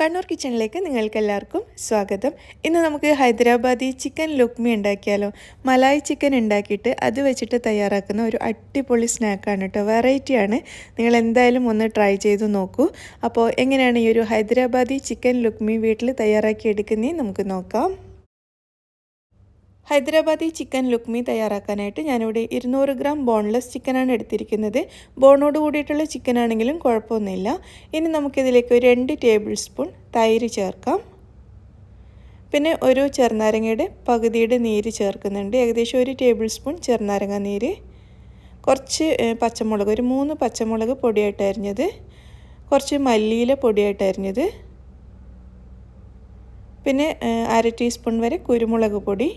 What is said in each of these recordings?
കണ്ണൂർ കിച്ചണിലേക്ക് നിങ്ങൾക്കെല്ലാവർക്കും സ്വാഗതം. ഇന്ന് നമുക്ക് ഹൈദരാബാദി ചിക്കൻ ലുക്മി ഉണ്ടാക്കിയാലോ. മലായി ചിക്കൻ ഉണ്ടാക്കിയിട്ട് അത് വെച്ചിട്ട് തയ്യാറാക്കുന്ന ഒരു അടിപൊളി സ്നാക്കാണ് കേട്ടോ. വെറൈറ്റിയാണ്. നിങ്ങൾ എന്തായാലും ഒന്ന് ട്രൈ ചെയ്ത് നോക്കൂ. അപ്പോൾ എങ്ങനെയാണ് ഈ ഒരു ഹൈദരാബാദി ചിക്കൻ ലുക്മി വീട്ടിൽ തയ്യാറാക്കി എടുക്കുന്നതെന്ന് നമുക്ക് നോക്കാം. ഹൈദരാബാദി ചിക്കൻ ലുക്മി തയ്യാറാക്കാനായിട്ട് ഞാനിവിടെ 200 ഗ്രാം ബോൺലെസ് ചിക്കനാണ് എടുത്തിരിക്കുന്നത്. ബോണോട് കൂടിയിട്ടുള്ള ചിക്കനാണെങ്കിലും കുഴപ്പമൊന്നുമില്ല. ഇനി നമുക്കിതിലേക്ക് ഒരു 2 ടേബിൾ സ്പൂൺ തൈര് ചേർക്കാം. പിന്നെ ഒരു ചെറുനാരങ്ങയുടെ പകുതിയുടെ നീര് ചേർക്കുന്നുണ്ട്. ഏകദേശം 1 ടേബിൾ സ്പൂൺ ചെറുനാരങ്ങ നീര്, കുറച്ച് പച്ചമുളക്, ഒരു 3 പച്ചമുളക് പൊടിയായിട്ട് അരിഞ്ഞത്, കുറച്ച് മല്ലിയില പൊടിയായിട്ട് അരിഞ്ഞത്, പിന്നെ 1/2 ടീസ്പൂൺ വരെ കുരുമുളക് പൊടി,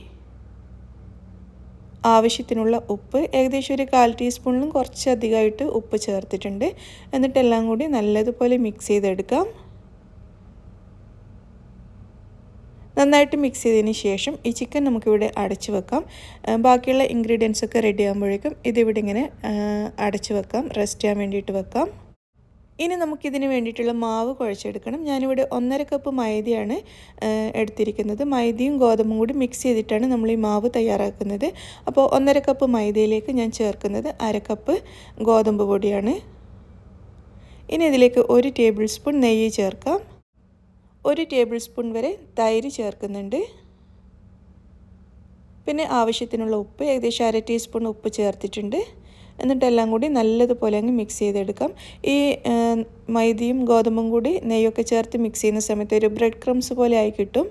ആവശ്യത്തിനുള്ള ഉപ്പ്, ഏകദേശം ഒരു 1/4 ടീസ്പൂണിലും കുറച്ചധികമായിട്ട് ഉപ്പ് ചേർത്തിട്ടുണ്ട്. എന്നിട്ടെല്ലാം കൂടി നല്ലതുപോലെ മിക്സ് ചെയ്തെടുക്കാം. നന്നായിട്ട് മിക്സ് ചെയ്തതിന് ശേഷം ഈ ചിക്കൻ നമുക്കിവിടെ അടച്ചു വെക്കാം. ബാക്കിയുള്ള ഇൻഗ്രീഡിയൻസ് ഒക്കെ റെഡി ആകുമ്പോഴേക്കും ഇതിവിടെ ഇങ്ങനെ അടച്ചു വെക്കാം, റെസ്റ്റ് ചെയ്യാൻ വേണ്ടിയിട്ട് വെക്കാം. ഇനി നമുക്കിതിന് വേണ്ടിയിട്ടുള്ള മാവ് കുഴച്ചെടുക്കണം. ഞാനിവിടെ 1.5 കപ്പ് മൈദയാണ് എടുത്തിരിക്കുന്നത്. മൈദയും ഗോതമ്പും കൂടി മിക്സ് ചെയ്തിട്ടാണ് നമ്മൾ ഈ മാവ് തയ്യാറാക്കുന്നത്. അപ്പോൾ 1.5 കപ്പ് മൈദയിലേക്ക് ഞാൻ ചേർക്കുന്നത് 1/2 കപ്പ് ഗോതമ്പ് പൊടിയാണ്. ഇനി ഇതിലേക്ക് 1 ടേബിൾ സ്പൂൺ നെയ്യ് ചേർക്കാം. 1 ടേബിൾ സ്പൂൺ വരെ തൈര് ചേർക്കുന്നുണ്ട്. പിന്നെ ആവശ്യത്തിനുള്ള ഉപ്പ്, ഏകദേശം 1/2 ടീസ്പൂൺ ഉപ്പ് ചേർത്തിട്ടുണ്ട്. എന്നിട്ടെല്ലാം കൂടി നല്ലതുപോലെ അങ്ങ് മിക്സ് ചെയ്തെടുക്കാം. ഈ മൈദയും ഗോതമ്പും കൂടി നെയ്യൊക്കെ ചേർത്ത് മിക്സ് ചെയ്യുന്ന സമയത്ത് ഒരു ബ്രെഡ് ക്രംസ് പോലെ ആയി കിട്ടും.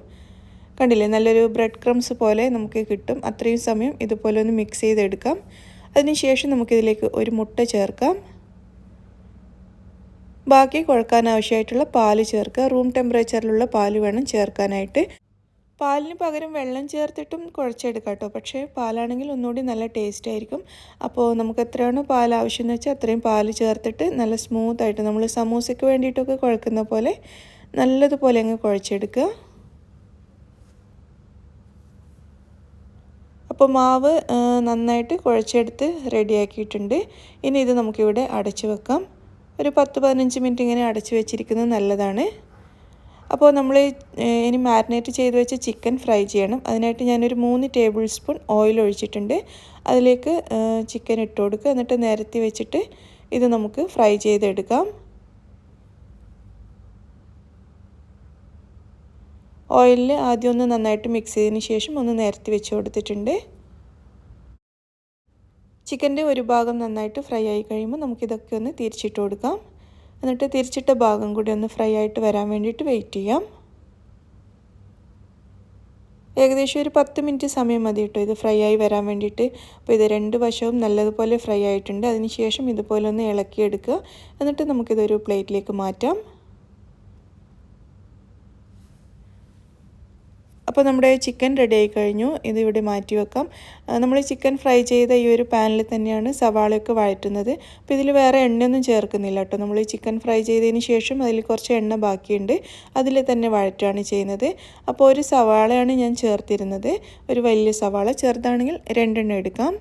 കണ്ടില്ലേ, നല്ലൊരു ബ്രെഡ് ക്രംസ് പോലെ നമുക്ക് കിട്ടും. അത്രയും സമയം ഇതുപോലെ ഒന്ന് മിക്സ് ചെയ്തെടുക്കാം. അതിനുശേഷം നമുക്കിതിലേക്ക് ഒരു മുട്ട ചേർക്കാം. ബാക്കി കുഴക്കാൻ ആവശ്യമായിട്ടുള്ള പാല് ചേർക്കുക. റൂം ടെമ്പറേച്ചറിലുള്ള പാല് വേണം ചേർക്കാനായിട്ട്. പാലിന് പകരം വെള്ളം ചേർത്തിട്ടും കുഴച്ചെടുക്കാം കേട്ടോ. പക്ഷേ പാലാണെങ്കിൽ ഒന്നുകൂടി നല്ല ടേസ്റ്റ് ആയിരിക്കും. അപ്പോൾ നമുക്ക് എത്രയാണോ പാൽ ആവശ്യമെന്ന് വെച്ചാൽ അത്രയും പാൽ ചേർത്തിട്ട് നല്ല സ്മൂത്തായിട്ട് നമ്മൾ സമൂസയ്ക്ക് വേണ്ടിയിട്ടൊക്കെ കുഴക്കുന്ന പോലെ നല്ലതുപോലെ അങ്ങ് കുഴച്ചെടുക്കുക. അപ്പോൾ മാവ് നന്നായിട്ട് കുഴച്ചെടുത്ത് റെഡിയാക്കിയിട്ടുണ്ട്. ഇനി ഇത് നമുക്കിവിടെ അടച്ചു വെക്കാം. ഒരു 10-15 മിനിറ്റ് ഇങ്ങനെ അടച്ചു വെച്ചിരിക്കുന്നത് നല്ലതാണ്. അപ്പോൾ നമ്മൾ ഇനി മാരിനേറ്റ് ചെയ്ത് വെച്ച ചിക്കൻ ഫ്രൈ ചെയ്യണം. അതിനായിട്ട് ഞാനൊരു 3 ടേബിൾ സ്പൂൺ ഓയിൽ ഒഴിച്ചിട്ടുണ്ട്. അതിലേക്ക് ചിക്കൻ ഇട്ട് കൊടുക്കുക. എന്നിട്ട് നിരത്തി വെച്ചിട്ട് ഇത് നമുക്ക് ഫ്രൈ ചെയ്തെടുക്കാം. ഓയിലിൽ ആദ്യം ഒന്ന് നന്നായിട്ട് മിക്സ് ചെയ്തതിന് ശേഷം ഒന്ന് നിരത്തി വെച്ച് കൊടുത്തിട്ടുണ്ട്. ചിക്കൻ്റെ ഒരു ഭാഗം നന്നായിട്ട് ഫ്രൈ ആയി കഴിയുമ്പോൾ നമുക്കിതൊക്കെ ഒന്ന് തിരിച്ചിട്ട് കൊടുക്കാം. എന്നിട്ട് തിരിച്ചിട്ട ഭാഗം കൂടി ഒന്ന് ഫ്രൈ ആയിട്ട് വരാൻ വേണ്ടിയിട്ട് വെയിറ്റ് ചെയ്യാം. ഏകദേശം ഒരു 10 മിനിറ്റ് സമയം മതി കേട്ടോ ഇത് ഫ്രൈ ആയി വരാൻ വേണ്ടിയിട്ട്. അപ്പോൾ ഇത് 2 വശവും നല്ലതുപോലെ ഫ്രൈ ആയിട്ടുണ്ട്. അതിനുശേഷം ഇതുപോലെ ഒന്ന് ഇളക്കിയെടുക്കുക. എന്നിട്ട് നമുക്കിതൊരു പ്ലേറ്റിലേക്ക് മാറ്റാം. അപ്പോൾ നമ്മുടെ ചിക്കൻ റെഡി ആയി കഴിഞ്ഞു. ഇതിവിടെ മാറ്റി വെക്കാം. നമ്മൾ ചിക്കൻ ഫ്രൈ ചെയ്ത ഈ ഒരു പാനിൽ തന്നെയാണ് സവാളയൊക്കെ വഴറ്റുന്നത്. അപ്പോൾ ഇതിൽ വേറെ എണ്ണയൊന്നും ചേർക്കുന്നില്ല കേട്ടോ. നമ്മൾ ചിക്കൻ ഫ്രൈ ചെയ്തതിന് ശേഷം അതിൽ കുറച്ച് എണ്ണ ബാക്കിയുണ്ട്, അതിൽ തന്നെ വഴറ്റുകയാണ് ചെയ്യുന്നത്. അപ്പോൾ ഒരു സവാളയാണ് ഞാൻ ചേർത്തിരുന്നത്. ഒരു വലിയ സവാള, ചെറുതാണെങ്കിൽ 2 എണ്ണം എടുക്കാം.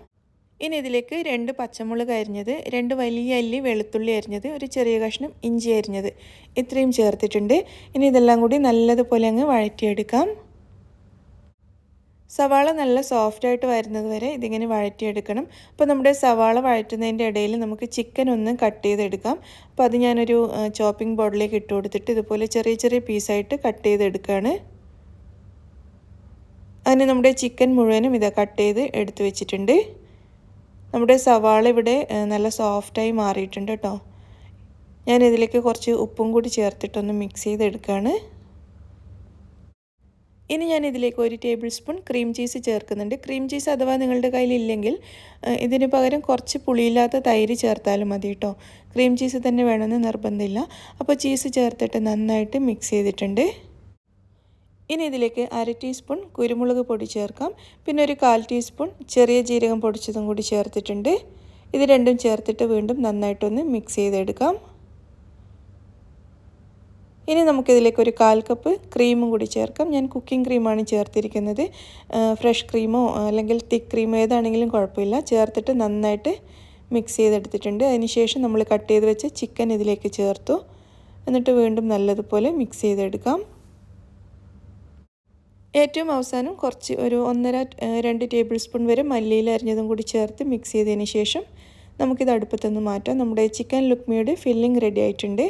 ഇനി ഇതിലേക്ക് 2 പച്ചമുളക് അരിഞ്ഞത്, 2 വലിയ അല്ലി വെളുത്തുള്ളി അരിഞ്ഞത്, ഒരു ചെറിയ കഷ്ണം ഇഞ്ചി അരിഞ്ഞത്, ഇത്രയും ചേർത്തിട്ടുണ്ട്. ഇനി ഇതെല്ലാം കൂടി നല്ലതുപോലെ അങ്ങ് വഴറ്റിയെടുക്കാം. സവാള നല്ല സോഫ്റ്റായിട്ട് വരുന്നത് വരെ ഇതിങ്ങനെ വഴറ്റിയെടുക്കണം. അപ്പോൾ നമ്മുടെ സവാള വഴറ്റുന്നതിൻ്റെ ഇടയിൽ നമുക്ക് ചിക്കൻ ഒന്ന് കട്ട് ചെയ്തെടുക്കാം. അപ്പോൾ അത് ഞാനൊരു ചോപ്പിംഗ് ബോർഡിലേക്ക് ഇട്ട് കൊടുത്തിട്ട് ഇതുപോലെ ചെറിയ ചെറിയ പീസായിട്ട് കട്ട് ചെയ്തെടുക്കുകയാണ്. അതിന് നമ്മുടെ ചിക്കൻ മുഴുവനും ഇതാ കട്ട് ചെയ്ത് എടുത്ത് വെച്ചിട്ടുണ്ട്. നമ്മുടെ സവാള ഇവിടെ നല്ല സോഫ്റ്റായി മാറിയിട്ടുണ്ട് കേട്ടോ. ഞാനിതിലേക്ക് കുറച്ച് ഉപ്പും കൂടി ചേർത്തിട്ടൊന്ന് മിക്സ് ചെയ്തെടുക്കുകയാണ്. ഇനി ഞാൻ ഇതിലേക്ക് 1 ടേബിൾ സ്പൂൺ ക്രീം ചീസ് ചേർക്കുന്നുണ്ട്. ക്രീം ചീസ് അഥവാ നിങ്ങളുടെ കയ്യിലില്ലെങ്കിൽ ഇതിന് പകരം കുറച്ച് പുളിയില്ലാത്ത തൈര് ചേർത്താലും മതി കേട്ടോ. ക്രീം ചീസ് തന്നെ വേണമെന്ന് നിർബന്ധമില്ല. അപ്പോൾ ചീസ് ചേർത്തിട്ട് നന്നായിട്ട് മിക്സ് ചെയ്തിട്ടുണ്ട്. ഇനി ഇതിലേക്ക് 1/2 ടീസ്പൂൺ കുരുമുളക് പൊടി ചേർക്കാം. പിന്നെ ഒരു 1/4 ടീസ്പൂൺ ചെറിയ ജീരകം പൊടിച്ചതും കൂടി ചേർത്തിട്ടുണ്ട്. ഇത് രണ്ടും ചേർത്തിട്ട് വീണ്ടും നന്നായിട്ടൊന്ന് മിക്സ് ചെയ്തെടുക്കാം. ഇനി നമുക്കിതിലേക്ക് ഒരു 1/4 കപ്പ് ക്രീമും കൂടി ചേർക്കാം. ഞാൻ കുക്കിംഗ് ക്രീമാണ് ചേർത്തിരിക്കുന്നത്. ഫ്രഷ് ക്രീമോ അല്ലെങ്കിൽ തിക്ക് ക്രീമോ ഏതാണെങ്കിലും കുഴപ്പമില്ല. ചേർത്തിട്ട് നന്നായിട്ട് മിക്സ് ചെയ്തെടുത്തിട്ടുണ്ട്. അതിനുശേഷം നമ്മൾ കട്ട് ചെയ്ത് വെച്ച ചിക്കൻ ഇതിലേക്ക് ചേർത്തു. എന്നിട്ട് വീണ്ടും നല്ലതുപോലെ മിക്സ് ചെയ്തെടുക്കാം. ഏറ്റവും അവസാനം കുറച്ച് ഒരു 1.5-2 ടേബിൾ സ്പൂൺ വരെ മല്ലിയില അരിഞ്ഞതും കൂടി ചേർത്ത് മിക്സ് ചെയ്തതിന് ശേഷം നമുക്കിത് അടുപ്പത്തുനിന്ന് മാറ്റാം. നമ്മുടെ ചിക്കൻ ലുക്മിയുടെ ഫില്ലിംഗ് റെഡി ആയിട്ടുണ്ട്.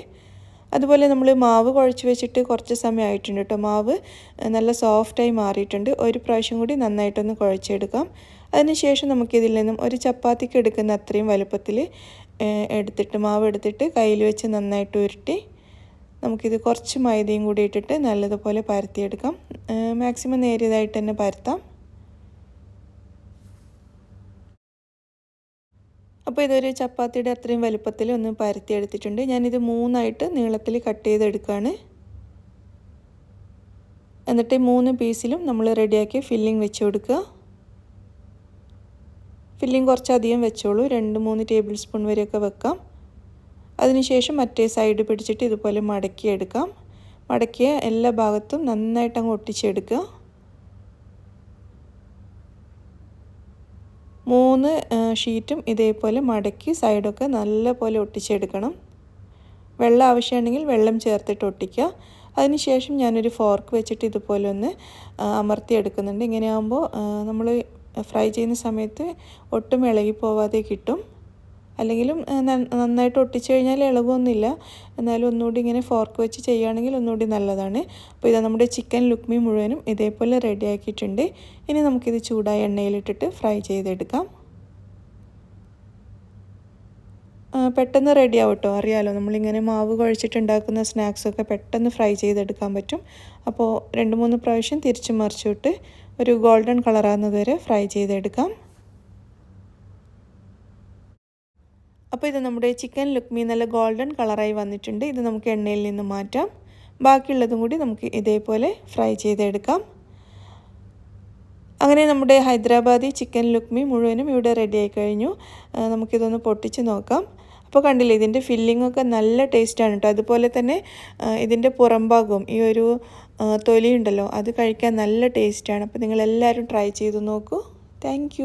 അതുപോലെ നമ്മൾ മാവ് കുഴച്ച് വെച്ചിട്ട് കുറച്ച് സമയം ആയിട്ടുണ്ട് കേട്ടോ. മാവ് നല്ല സോഫ്റ്റായി മാറിയിട്ടുണ്ട്. ഒരു പ്രാവശ്യം കൂടി നന്നായിട്ടൊന്ന് കുഴച്ചെടുക്കാം. അതിനുശേഷം നമുക്കിതിൽ നിന്നും ഒരു ചപ്പാത്തിക്ക് എടുക്കുന്ന അത്രയും വലുപ്പത്തിൽ മാവ് എടുത്തിട്ട് കയ്യിൽ വെച്ച് നന്നായിട്ട് ഉരുട്ടി നമുക്കിത് കുറച്ച് മൈദയും കൂടി ഇട്ടിട്ട് നല്ലതുപോലെ പരത്തിയെടുക്കാം. മാക്സിമം നേരിയതായിട്ട് തന്നെ പരത്താം. അപ്പോൾ ഇതൊരു ചപ്പാത്തിയുടെ അത്രയും വലുപ്പത്തിൽ ഒന്ന് പരത്തിയെടുത്തിട്ടുണ്ട്. ഞാനിത് 3ആയിട്ട് നീളത്തിൽ കട്ട് ചെയ്തെടുക്കുകയാണ്. എന്നിട്ട് 3 പീസിലും നമ്മൾ റെഡിയാക്കി ഫില്ലിംഗ് വെച്ച് കൊടുക്കുക. ഫില്ലിംഗ് കുറച്ചധികം വെച്ചോളൂ. 2-3 ടേബിൾ സ്പൂൺ വരെയൊക്കെ വെക്കാം. അതിനുശേഷം മറ്റേ സൈഡ് പിടിച്ചിട്ട് ഇതുപോലെ മടക്കിയെടുക്കാം. മടക്കിയ എല്ലാ ഭാഗത്തും നന്നായിട്ട് അങ്ങ് ഒട്ടിച്ചെടുക്കുക. 3 ഷീറ്റും ഇതേപോലെ മടക്കി സൈഡൊക്കെ നല്ലപോലെ ഒട്ടിച്ചെടുക്കണം. വെള്ളം ആവശ്യമുണ്ടെങ്കിൽ വെള്ളം ചേർത്തിട്ട് ഒട്ടിക്കുക. അതിനുശേഷം ഞാനൊരു ഫോർക്ക് വെച്ചിട്ട് ഇതുപോലെ ഒന്ന് അമർത്തിയെടുക്കുന്നുണ്ട്. ഇങ്ങനെ ആകുമ്പോൾ നമ്മൾ ഫ്രൈ ചെയ്യുന്ന സമയത്ത് ഒട്ടും ഇളകി പോവാതെ കിട്ടും. അല്ലെങ്കിലും നന്നായിട്ട് ഒട്ടിച്ചു കഴിഞ്ഞാൽ ഇളകൊന്നുമില്ല. എന്നാലും ഒന്നുകൂടി ഇങ്ങനെ ഫോർക്ക് വെച്ച് ചെയ്യുകയാണെങ്കിൽ ഒന്നുകൂടി നല്ലതാണ്. അപ്പോൾ ഇതാ നമ്മുടെ ചിക്കൻ ലുക്മി മുഴുവനും ഇതേപോലെ റെഡിയാക്കിയിട്ടുണ്ട്. ഇനി നമുക്കിത് ചൂടായ എണ്ണയിലിട്ടിട്ട് ഫ്രൈ ചെയ്തെടുക്കാം. പെട്ടെന്ന് റെഡിയാവും കേട്ടോ. അറിയാമല്ലോ, നമ്മളിങ്ങനെ മാവ് കുഴച്ചിട്ടുണ്ടാക്കുന്ന സ്നാക്സൊക്കെ പെട്ടെന്ന് ഫ്രൈ ചെയ്തെടുക്കാൻ പറ്റും. അപ്പോൾ 2-3 പ്രാവശ്യം തിരിച്ചു മറിച്ചിട്ട് ഒരു ഗോൾഡൻ കളറാകുന്നത് വരെ ഫ്രൈ ചെയ്തെടുക്കാം. അപ്പോൾ ഇത് നമ്മുടെ ചിക്കൻ ലുക്മി നല്ല ഗോൾഡൻ കളറായി വന്നിട്ടുണ്ട്. ഇത് നമുക്ക് എണ്ണയിൽ നിന്ന് മാറ്റാം. ബാക്കിയുള്ളതും കൂടി നമുക്ക് ഇതേപോലെ ഫ്രൈ ചെയ്തെടുക്കാം. അങ്ങനെ നമ്മുടെ ഹൈദരാബാദി ചിക്കൻ ലുക്മി മുഴുവനും ഇവിടെ റെഡിയായി കഴിഞ്ഞു. നമുക്കിതൊന്ന് പൊട്ടിച്ച് നോക്കാം. അപ്പോൾ കണ്ടില്ലേ, ഇതിൻ്റെ ഫില്ലിങ്ങൊക്കെ നല്ല ടേസ്റ്റാണ് കേട്ടോ. അതുപോലെ തന്നെ ഇതിൻ്റെ പുറംഭാഗവും ഈ ഒരു തൊലി ഉണ്ടല്ലോ, അത് കഴിക്കാൻ നല്ല ടേസ്റ്റാണ്. അപ്പോൾ നിങ്ങളെല്ലാവരും ട്രൈ ചെയ്ത് നോക്കൂ. താങ്ക്